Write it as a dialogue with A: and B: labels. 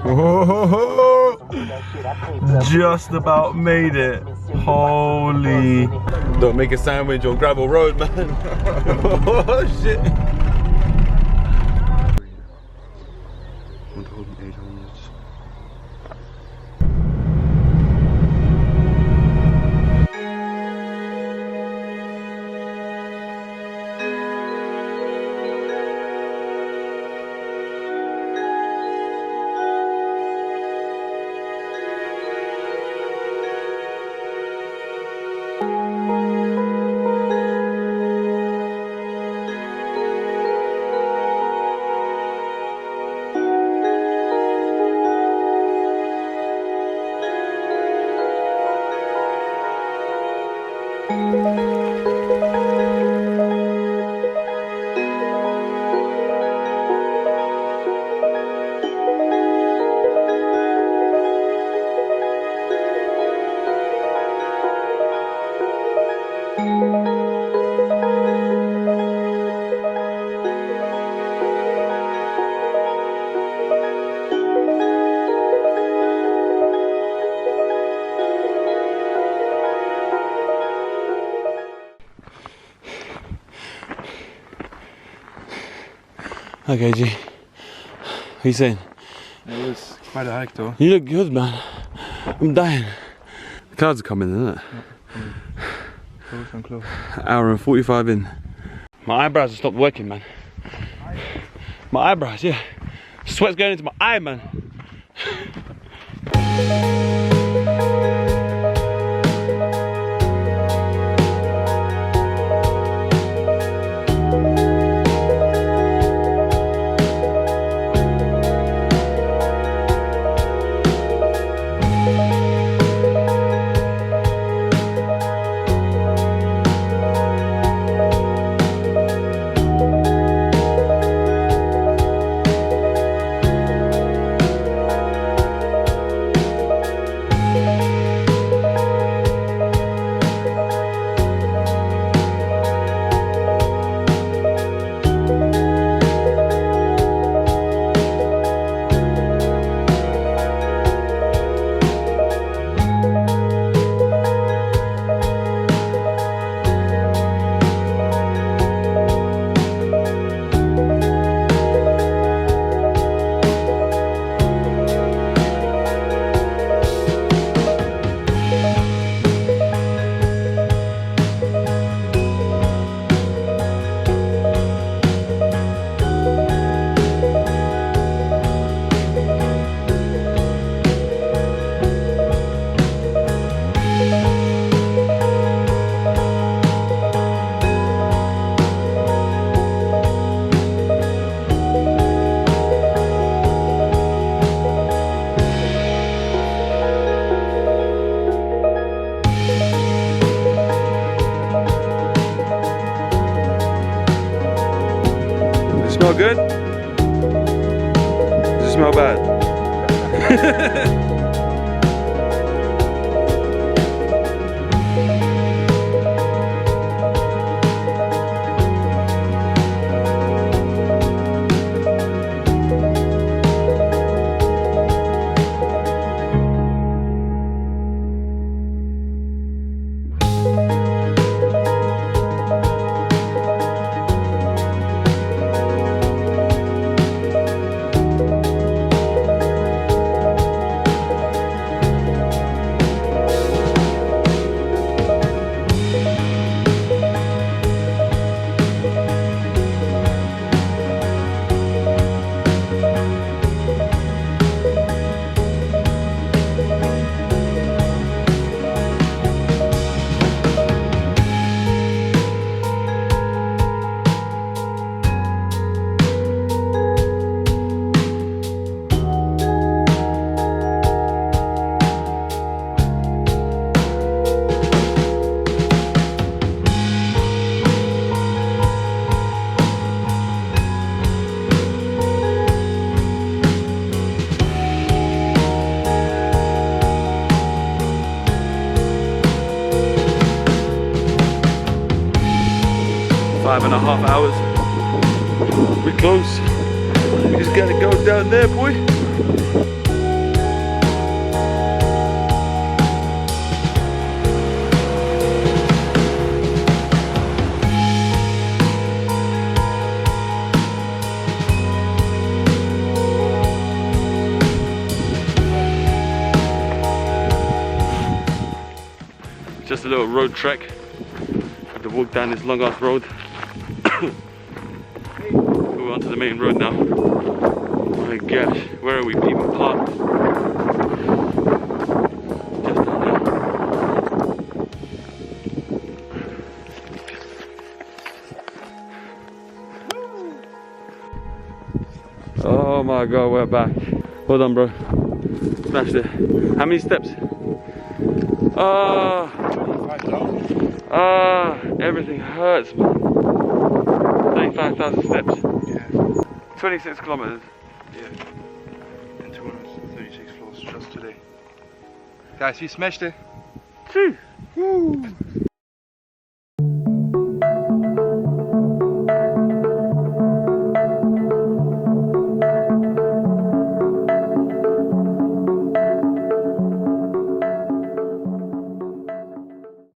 A: Oh, just about made it. Holy. Don't make a sandwich on gravel road, man. Oh, shit. Okay, G. What are you saying?
B: It was quite a hike though.
A: You look good, man. I'm dying. The clouds are coming, isn't it?
B: Close and close.
A: Hour and 45 in. My eyebrows have stopped working, man. My eyebrows, yeah. Sweat's going into my eye, man. Smell good? Does it smell bad? 5.5 hours. We're close. We just gotta go down there, boy. Just a little road trek. Have to walk down this long ass road. We're onto the main road now. Oh my gosh, where are we even parked? Just down there. Oh my god, we're back. Well done, bro. Smashed it. How many steps? Everything hurts, man. 35,000 steps.
B: Yeah.
A: 26 kilometers.
B: Yeah. And 236 floors just today. Guys, we smashed it.
A: Woo!